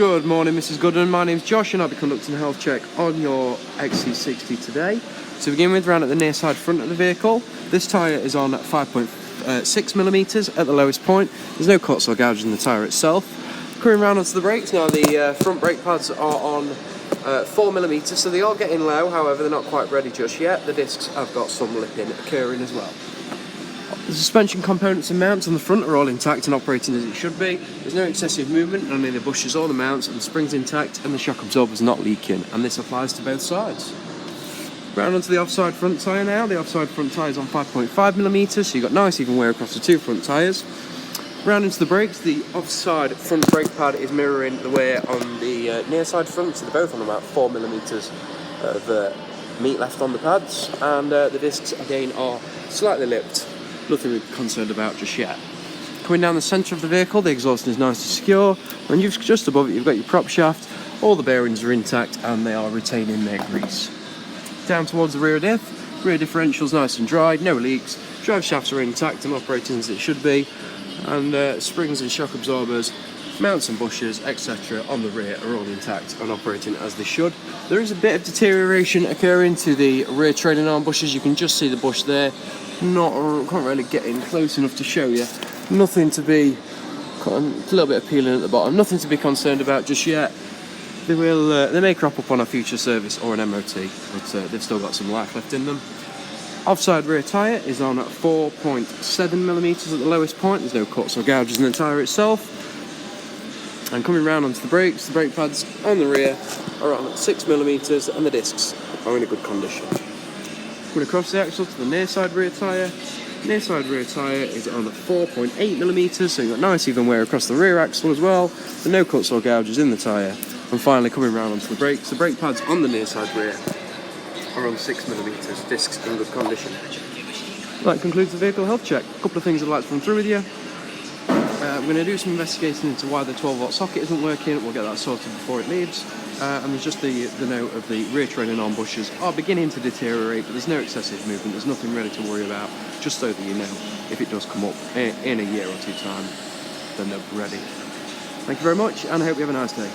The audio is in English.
Good morning, Mrs. Goodman. My name's Josh and I'll be conducting a health check on your XC60 today. To begin with, round at the near side front of the vehicle, this tyre is on 5.6mm at the lowest point. There's no cuts or gouges in the tyre itself. Coming round onto the brakes, now the front brake pads are on 4mm, so they are getting low, however they're not quite ready just yet. The discs have got some lipping occurring as well. The suspension components and mounts on the front are all intact and operating as it should be. There's no excessive movement on any of the bushes or the mounts, and the spring's intact and the shock absorber's not leaking, and this applies to both sides. Round onto the offside front tyre now. The offside front tyre is on 5.5mm, so you've got nice even wear across the two front tyres. Round into the brakes, the offside front brake pad is mirroring the wear on the near side front, so they're both on about 4mm of meat left on the pads, and the discs again are slightly lipped. Nothing we're concerned about just yet. Coming down the centre of the vehicle, the exhaust is nice and secure, and just above it you've got your prop shaft. All the bearings are intact and they are retaining their grease. Down towards the rear differential's nice and dry, no leaks, drive shafts are intact and operating as it should be, and springs and shock absorbers, mounts and bushes, etc. on the rear are all intact and operating as they should. There is a bit of deterioration occurring to the rear trailing arm bushes. You can just see the bush there. Can't really get in close enough to show you. Nothing to be, a little bit of peeling at the bottom. Nothing to be concerned about just yet. They may crop up on a future service or an MOT, but they've still got some life left in them. Offside rear tyre is on 4.7mm at the lowest point. There's no cuts or gouges in the tyre itself. And coming round onto the brakes, the brake pads on the rear are on 6mm and the discs are in a good condition. Coming across the axle to the near side rear tyre. Near side rear tyre is on 4.8mm, so you've got nice even wear across the rear axle as well, with no cuts or gouges in the tyre. And finally coming round onto the brakes, the brake pads on the near side rear are on 6mm, discs in good condition. That concludes the vehicle health check. A couple of things I'd like to run through with you. We're going to do some investigation into why the 12-volt socket isn't working. We'll get that sorted before it leaves. And there's just the note of the rear trailing arm bushes are beginning to deteriorate, but there's no excessive movement. There's nothing really to worry about, just so that you know if it does come up in a year or two time, then they're ready. Thank you very much, and I hope you have a nice day.